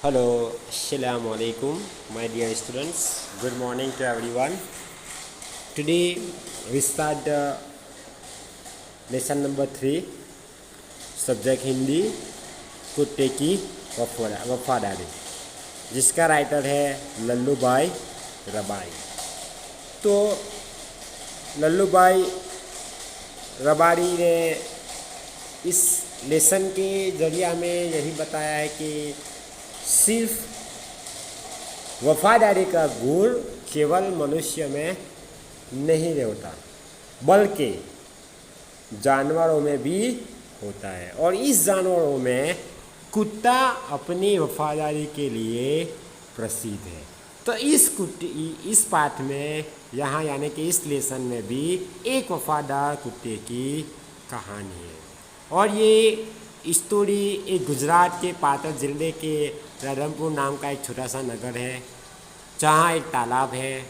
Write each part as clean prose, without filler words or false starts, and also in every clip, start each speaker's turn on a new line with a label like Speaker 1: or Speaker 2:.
Speaker 1: Hello, Assalamu alaikum, my dear students. Good morning to everyone. Today we start the lesson number 3, subject Hindi, कुत्ते की वफादारी, जिसका writer है लल्लूभाई रबारी। तो लल्लूभाई रबारी ने इस लेसन के जरिए हमें यही बताया है कि सिर्फ वफादारी का गुण केवल मनुष्य में नहीं होता, बल्कि जानवरों में भी होता है। और इस जानवरों में कुत्ता अपनी वफादारी के लिए प्रसिद्ध है। तो इस पाठ में यहाँ यानी कि इस लेसन में भी एक वफादार कुत्ते की कहानी है। और ये स्टोरी एक गुजरात के पाटण जिले के राधनपुर नाम का एक छोटा सा नगर है, जहाँ एक तालाब है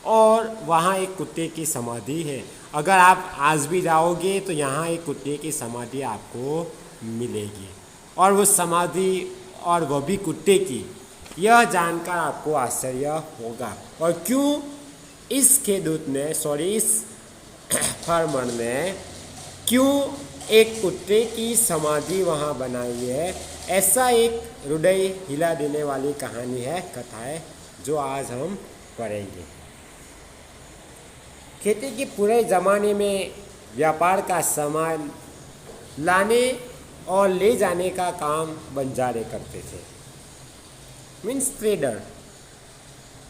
Speaker 1: और वहाँ एक कुत्ते की समाधि है। अगर आप आज भी जाओगे तो यहाँ एक कुत्ते की समाधि आपको मिलेगी, और वो समाधि और वह भी कुत्ते की, यह जानकर आपको आश्चर्य होगा। और क्यों इस खेदूत में इस फार्मर ने क्यों एक कुत्ते की समाधि वहाँ बनाई है, ऐसा एक हृदय हिला देने वाली कहानी है, कथा है, जो आज हम पढ़ेंगे। खेती के पूरे ज़माने में व्यापार का सामान लाने और ले जाने का काम बंजारे करते थे। Means trader.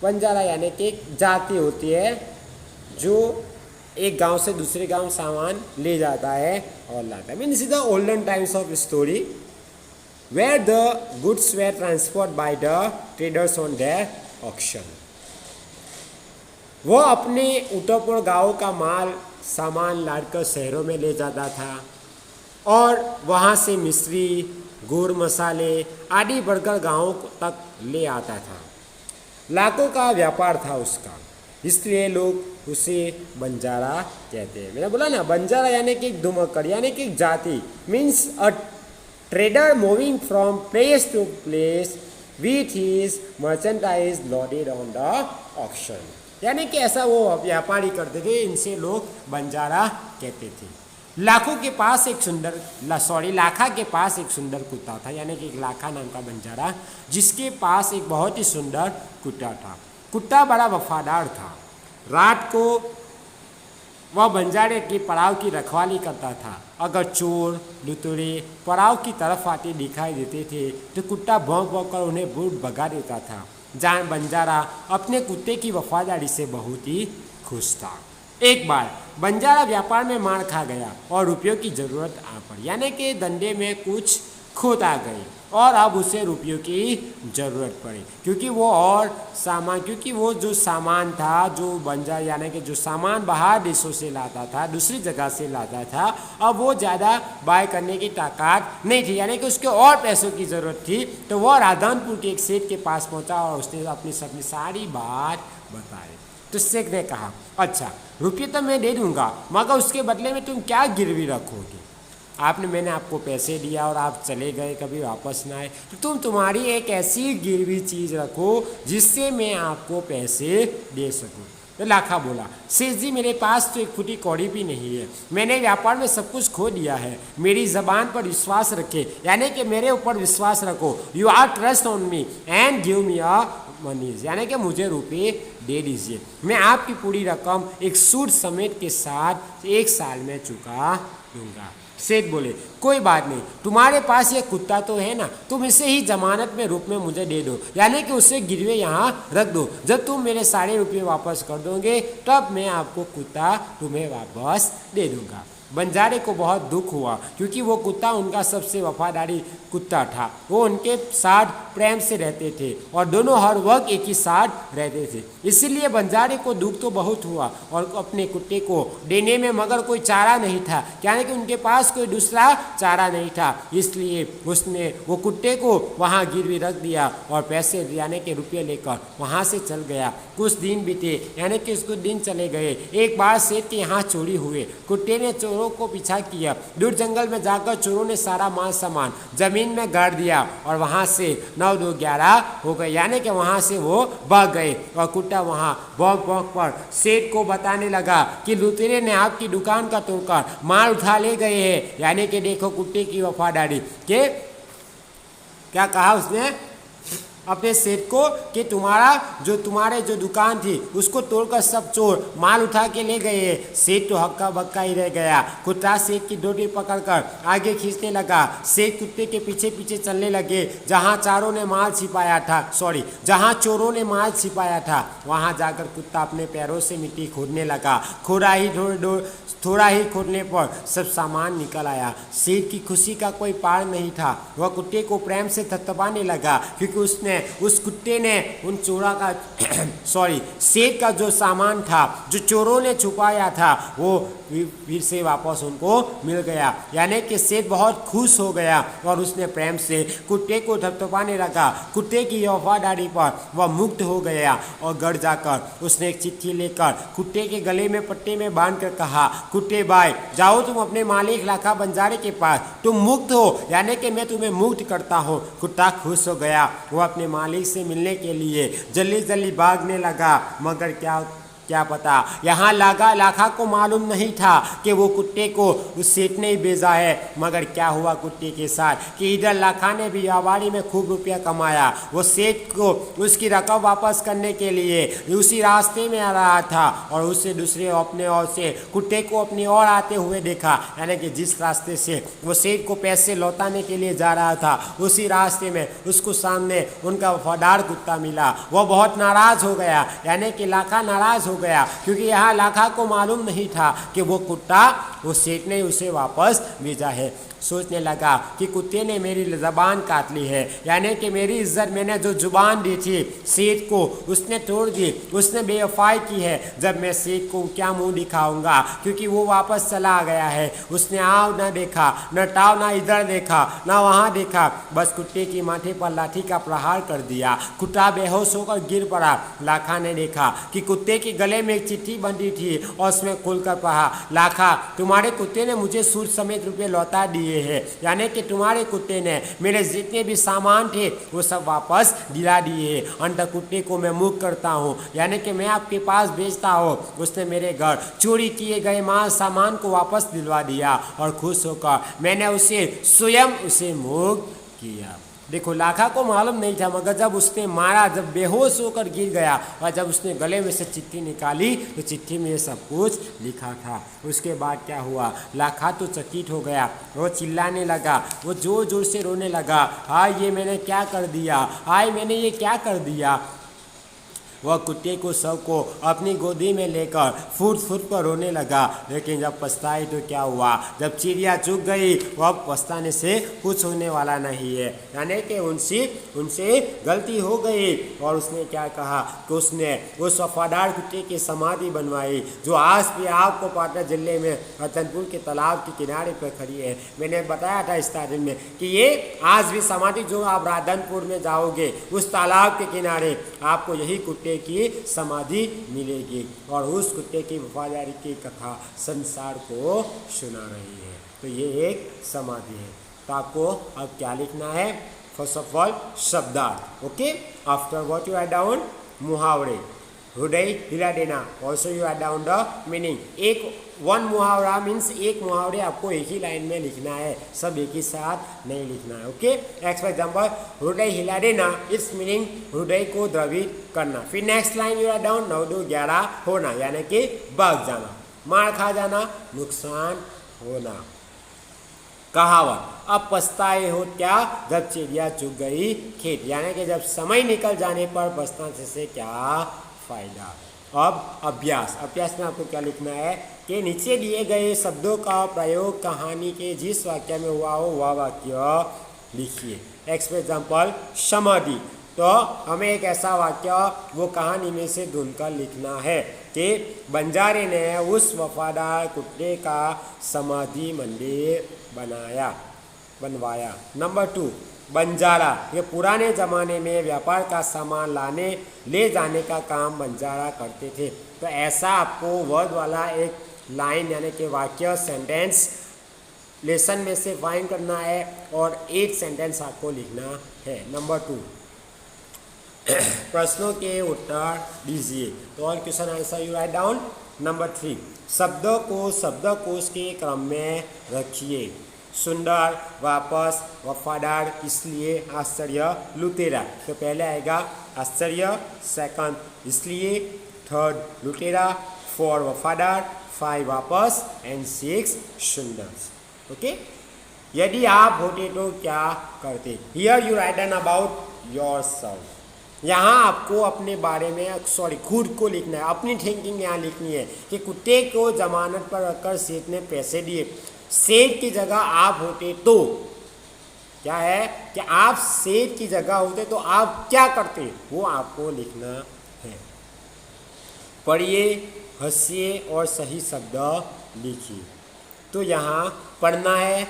Speaker 1: बंजारा यानी कि एक जाति होती है जो एक गांव से दूसरे गांव सामान ले जाता है और लाता है। Means the olden times of story where the goods were transport by the traders on their auction. वो अपने उतरपुर गांव का सामान लादकर शहरों में ले जाता था और वहाँ से मिश्री, गुड़, मसाले आदि बढ़कर गाँव तक ले आता था। लाखों का व्यापार था उसका, इसलिए लोग उसे बंजारा कहते हैं। मैंने बोला ना, बंजारा यानी कि दुमक्कड़ यानी कि जाति। Means a trader moving from place to place with his merchandise loaded on the oxen. यानी कि ऐसा वो व्यापारी करते थे, इनसे लोग बंजारा कहते थे। लाखा के पास एक सुंदर कुत्ता था, यानी कि एक लाखा नाम का बंजारा, जिसके पास एक बहुत ही सुंदर कुत्ता था। कुत्ता बड़ा वफादार था। रात को वह बंजारे के पड़ाव की रखवाली करता था। अगर चोर लुटेरे पड़ाव की तरफ आते दिखाई देते थे तो कुत्ता भौंक भौंक कर उन्हें दूर भगा देता था। जहाँ बंजारा अपने कुत्ते की वफादारी से बहुत ही खुश था। एक बार बंजारा व्यापार में मार खा गया और रुपयों की ज़रूरत आ पड़ी, यानी कि धंधे में कुछ खोट आ गई और अब उसे रुपयों की ज़रूरत पड़ी, क्योंकि वो जो सामान था, जो बंजारा यानी कि जो सामान बाहर देशों से लाता था, दूसरी जगह से लाता था, अब वो ज़्यादा बाय करने की ताकत नहीं थी, यानी कि उसके और पैसों की ज़रूरत थी। तो वह राधनपुर के एक सेठ के पास पहुंचा और उसने अपनी सारी बात बताई। तो सेठ ने कहा, अच्छा रुपये तो मैं दे दूंगा, मगर उसके बदले में तुम क्या गिरवी रखोगे? मैंने आपको पैसे दिया और आप चले गए, कभी वापस ना आए, तो तुम्हारी एक ऐसी गिरवी चीज़ रखो जिससे मैं आपको पैसे दे सकूं। तो लाखा बोला, सेठ जी मेरे पास तो एक फुटी कौड़ी भी नहीं है, मैंने व्यापार में सब कुछ खो दिया है, मेरी ज़बान पर विश्वास रखे, यानी कि मेरे ऊपर विश्वास रखो। You are trust on me and give me a moneys, यानी कि मुझे रुपये दे दीजिए, मैं आपकी पूरी रकम एक सूद समेत के साथ 1 साल में चुका दूंगा। सेठ बोले, कोई बात नहीं, तुम्हारे पास ये कुत्ता तो है ना, तुम इसे ही जमानत में रूप में मुझे दे दो, यानी कि उसे गिरवे यहाँ रख दो। जब तुम मेरे सारे रुपये वापस कर दोगे तब मैं आपको कुत्ता तुम्हें वापस दे दूंगा। बंजारे को बहुत दुख हुआ, क्योंकि वो कुत्ता उनका सबसे वफादारी कुत्ता था। वो उनके साथ प्रेम से रहते थे और दोनों हर वक्त एक ही साथ रहते थे। इसीलिए बंजारे को दुख तो बहुत हुआ और अपने कुत्ते को देने में मगर कोई चारा नहीं था, यानी कि उनके पास कोई दूसरा चारा नहीं था। इसलिए उसने वो कुत्ते को वहाँ गिरवी रख दिया और पैसे यानी कि रुपये लेकर वहाँ से चल गया। कुछ दिन बीते, यानी कि कुछ दिन चले गए। एक बार सेठ के यहाँ चोरी हुए। कुत्ते ने चोरों चोरों को पीछा किया। दूर जंगल में जाकर चोरों ने सारा माल सामान जमीन में गाड़ दिया और वहाँ से 9 2 11 हो गए, यानी कि वहाँ से वो भाग गए। और कुत्ता वहाँ भौंक भौंक पर सेठ को बताने लगा कि लुटेरे ने आपकी दुकान का तोड़कर माल उठा ले गए हैं। यानी कि देखो कुत्ते की वफादारी के क्या कहा उसने अपने सेठ को कि तुम्हारे जो दुकान थी उसको तोड़कर सब चोर माल उठा के ले गए। सेठ तो हक्का बक्का ही रह गया। कुत्ता सेठ की डोरी पकड़कर आगे खींचने लगा। सेठ कुत्ते के पीछे पीछे चलने लगे। जहाँ चोरों ने माल छिपाया था वहाँ जाकर कुत्ता अपने पैरों से मिट्टी खोदने लगा। थोड़ा ही खोदने पर सब सामान निकल आया। सेठ की खुशी का कोई पार नहीं था। वह कुत्ते को प्रेम से थपथपाने लगा क्योंकि उस कुत्ते ने उन चोरा का सेठ का जो सामान था जो चोरों ने छुपाया था वो फिर से वापस उनको मिल गया। यानी कि सेठ बहुत खुश हो गया और उसने प्रेम से कुत्ते को थपथपाने लगा। कुत्ते की वफादारी पर वह मुक्त हो गया और घर जाकर उसने एक चिट्ठी लेकर कुत्ते के गले में पट्टे में बांध कर कहा, कुत्ते भाई जाओ तुम अपने मालिक लाखा बंजारे के पास, तुम मुक्त हो, यानी कि मैं तुम्हें मुक्त करता हूँ। कुत्ता खुश हो गया। वो अपने मालिक से मिलने के लिए जल्दी जल्दी भागने लगा। मगर क्या पता यहाँ लाखा को मालूम नहीं था कि वो कुत्ते को उस सेठ ने ही भेजा है। मगर क्या हुआ कुत्ते के साथ कि इधर लाखा ने भी व्यापारी में खूब रुपया कमाया। वो सेठ को उसकी रकम वापस करने के लिए उसी रास्ते में आ रहा था और उससे दूसरे अपने ओर से कुत्ते को अपनी ओर आते हुए देखा। यानी कि जिस रास्ते से वो सेठ को पैसे लौटाने के लिए जा रहा था उसी रास्ते में उसको सामने उनका वफादार कुत्ता मिला। वह बहुत नाराज हो गया। यानी कि लाखा नाराज हो गया क्योंकि यहाँ लाखा को मालूम नहीं था कि वो कुत्ता वो सेठ ने उसे वापस भेजा है। सोचने लगा कि कुत्ते ने मेरी ज़बान काट ली है, यानी कि मेरी इज्जत मैंने जो जुबान दी थी सेठ को उसने तोड़ दी, उसने बेवफाई की है। जब मैं सेठ को क्या मुंह दिखाऊंगा क्योंकि वो वापस चला गया है। उसने आव ना देखा न टाव ना इधर देखा ना वहाँ देखा, बस कुत्ते की माथे पर लाठी का प्रहार कर दिया। कुत्ता बेहोश होकर गिर पड़ा। लाखा ने देखा कि कुत्ते के गले में एक चिट्ठी बंधी थी और उसमें खुलकर पढ़ा, लाखा तुम्हारे कुत्ते ने मुझे सूद समेत रुपये लौटा दिए है, यानी कि तुम्हारे कुत्ते ने मेरे जितने भी सामान थे वो सब वापस दिला दिए। अंत कुत्ते को मैं मुक्त करता हूँ, यानी कि मैं आपके पास भेजता हूँ। उसने मेरे घर चोरी किए गए माल सामान को वापस दिलवा दिया और खुश होकर मैंने उसे मुक्त किया। देखो लाखा को मालूम नहीं था, मगर जब उसने मारा, जब बेहोश होकर गिर गया और जब उसने गले में से चिट्ठी निकाली तो चिट्ठी में ये सब कुछ लिखा था। उसके बाद क्या हुआ, लाखा तो चकित हो गया। वो चिल्लाने लगा, वो जोर जोर से रोने लगा, हाय ये मैंने क्या कर दिया, हाय मैंने ये क्या कर दिया। वह कुत्ते को सबको अपनी गोदी में लेकर फुट फुट पर रोने लगा। लेकिन जब पछताई तो क्या हुआ, जब चिड़िया चुग गई वह पछताने से कुछ होने वाला नहीं है। यानी कि उनसे गलती हो गई। और उसने क्या कहा कि उसने उस वफादार कुत्ते की समाधि बनवाई जो आज भी आपको पाटना जिले में रतनपुर के तालाब के किनारे पर खड़ी है। मैंने बताया था स्टार्टिंग में कि ये आज भी समाधि जो आप राधनपुर में जाओगे उस तालाब के किनारे आपको यही कुत्ते की समाधि मिलेगी और उस कुत्ते की वफादारी की कथा संसार को सुना रही है। तो ये एक समाधि है। तो आपको अब क्या लिखना है, फर्स्ट ऑफ ऑल शब्दार्थ। Okay, after what you write down मुहावरे, हृदय हिला देना, also you write down the meaning. One मुहावरा मीन्स एक मुहावरे आपको एक ही लाइन में लिखना है, सब एक ही साथ नहीं लिखना है। ओके, नेक्स्ट फॉर एग्जाम्पल हृदय हिला देना, इट्स मीनिंग हृदय को द्रवित करना। फिर next line you write down 9 2 11 होना, यानी कि भाग जाना, मार खा जाना, नुकसान होना। कहावत, अब पछताए हो क्या जब चिड़िया चुग गई खेत, यानी कि जब समय निकल जाने पर पछताने से क्या फायदा। अब अभ्यास में आपको क्या लिखना है कि नीचे दिए गए शब्दों का प्रयोग कहानी के जिस वाक्य में हुआ हो वह वाक्य लिखिए। नेक्स्ट फॉर एग्जाम्पल समाधि, तो हमें एक ऐसा वाक्य वो कहानी में से ढूंढकर लिखना है कि बंजारे ने उस वफादार कुत्ते का समाधि मंदिर बनवाया। नंबर 2, बंजारा, ये पुराने ज़माने में व्यापार का सामान ले जाने का काम बंजारा करते थे। तो ऐसा आपको वर्ड वाला एक लाइन यानी कि वाक्य सेंटेंस लेसन में से फाइंड करना है और 8 सेंटेंस आपको लिखना है। नंबर 2, प्रश्नों के उत्तर दीजिए। तो all question answer you write down. Number 3, शब्दों को शब्दकोश के क्रम में रखिए। सुंदर, वापस, वफादार, इसलिए, आश्चर्य, लुटेरा। तो पहले आएगा आश्चर्य, सेकंड इसलिए, थर्ड लुटेरा, 4 वफादार, 5 वापस एंड 6 सुंदर। ओके, यदि आप होते तो क्या करते। Here you write down about your self. यहाँ आपको अपने बारे में खुद को लिखना है, अपनी थिंकिंग यहाँ लिखनी है कि कुत्ते को जमानत पर रखकर सेठ ने पैसे दिए। सेठ की जगह आप होते तो क्या है कि आप सेठ की जगह होते तो आप क्या करते, वो आपको लिखना है। पढ़िए, हंसिए और सही शब्द लिखिए। तो यहाँ पढ़ना है,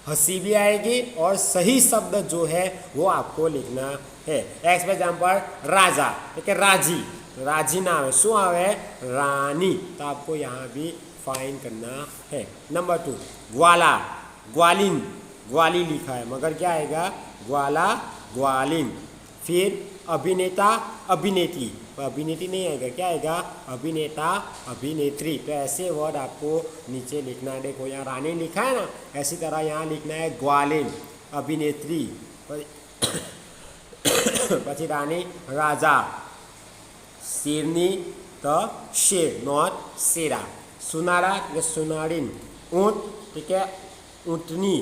Speaker 1: हंसी भी आएगी और सही शब्द जो है वो आपको लिखना है। एक्स एग्जाम्पल राजा, ठीक है, राजी, राजी नाम है, शू आवे रानी, तो आपको यहाँ भी फाइन करना है। नंबर 2, ग्वाला, ग्वालिन, ग्वाली लिखा है मगर क्या आएगा ग्वाला, ग्वालिन। फिर अभिनेता, अभिनेत्री, अभिनेत्री नहीं आएगा, क्या आएगा अभिनेता, अभिनेत्री। तो ऐसे वर्ड आपको नीचे लिखना है। देखो यहाँ रानी लिखा है ना, ऐसी तरह यहाँ लिखना है ग्वालिन, अभिनेत्री, पछी रानी, राजा, शेरनी, तो शेर नॉट शेरा, सुनारा, सुनारिन, ऊँट, ठीक है, ऊँटनी,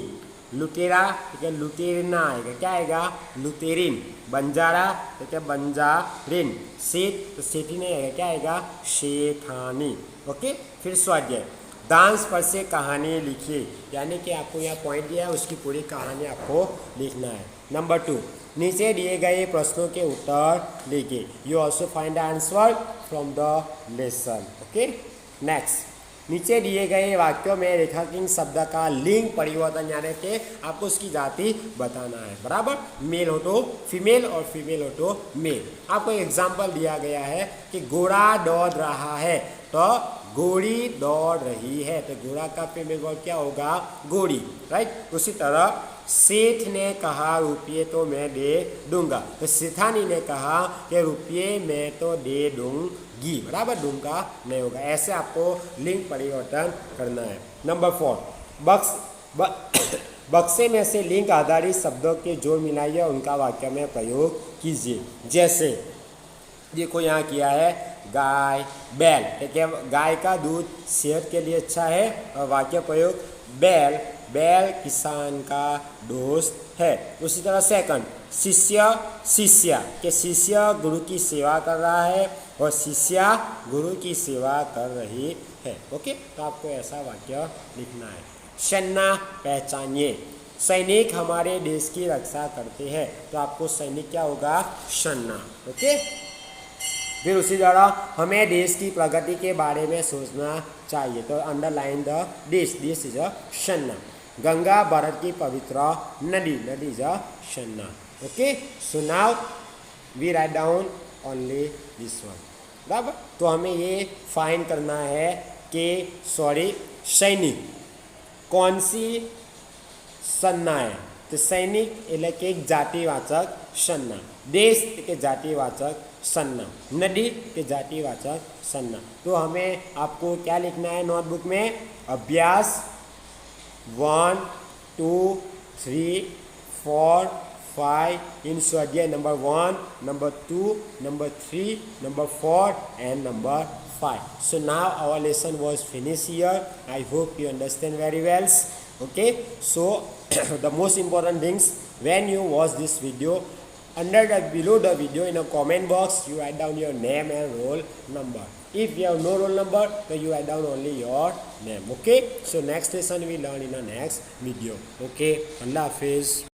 Speaker 1: लुटेरा, ठीक है, लुटेरना आएगा, क्या आएगा लुटेरिन, बंजारा, ठीक है, बंजारिन, सेठ, तो सेठी नहीं आएगा, क्या आएगा शेठानी। ओके, फिर स्वाध्याय, डांस पर से कहानी लिखिए, यानी कि आपको यहाँ पॉइंट दिया है, उसकी पूरी कहानी आपको लिखना है। नंबर 2, नीचे दिए गए प्रश्नों के उत्तर लिखिए। You also find the answer from the lesson. Okay, next, नीचे दिए गए वाक्यों में रेखांकित शब्द का लिंग परिवर्तन यानी कि आपको उसकी जाति बताना है। बराबर, मेल हो तो फीमेल और फीमेल हो तो मेल। आपको एग्जाम्पल दिया गया है कि घोड़ा दौड़ रहा है, तो घोड़ी दौड़ रही है, तो घोड़ा का फीमेल वर्ड क्या होगा घोड़ी, राइट। उसी तरह सेठ ने कहा रुपये तो मैं दे दूंगा, तो सेठानी ने कहा कि रुपये मैं तो दे दूंगी, बराबर, दूंगा नहीं होगा। ऐसे आपको लिंग परिवर्तन करना है। नंबर 4, बक्से में से लिंग आधारित शब्दों के जोड़ मिलाइए, उनका वाक्य में प्रयोग कीजिए। जैसे देखो यहाँ किया है गाय, बैल, ठीक है, गाय का दूध सेहत के लिए अच्छा है, और वाक्य प्रयोग बैल, बैल किसान का दोस्त है। उसी तरह सेकंड, शिष्य, शिष्या, के शिष्य गुरु की सेवा कर रहा है और शिष्या गुरु की सेवा कर रही है। ओके, तो आपको ऐसा वाक्य लिखना है। सन्ना, पहचानिए, सैनिक हमारे देश की रक्षा करते हैं, तो आपको सैनिक क्या होगा सन्ना। ओके, फिर उसी तरह हमें देश की प्रगति के बारे में सोचना चाहिए, तो अंडरलाइन द देश, दिस इज अ सन्ना। गंगा भारत की पवित्र नदी, नदी इज अ सन्ना। Okay, so now we write down only this one, बराबर। तो हमें ये फाइंड करना है कि सैनिक कौन सी संज्ञा है, तो सैनिक એટલે કે એક જાતિવાચક સંज्ञा, देश के जातिवाचक संज्ञा, नदी के जातिवाचक संज्ञा। तो हमें आपको क्या लिखना है नोटबुक में, अभ्यास 1, 2, 3, 4, 5 इन स्वाध्याय number 1, number 2, number 3, number 4 and number 5. So now our lesson was finished here. I hope you understand very well. Okay, so the most important things, when you watch this video, below the video in a comment box you write down your name and roll number. If you have no roll number, then you write down only your name. Okay, so next lesson we learn in the next video. Okay, Allah Hafiz.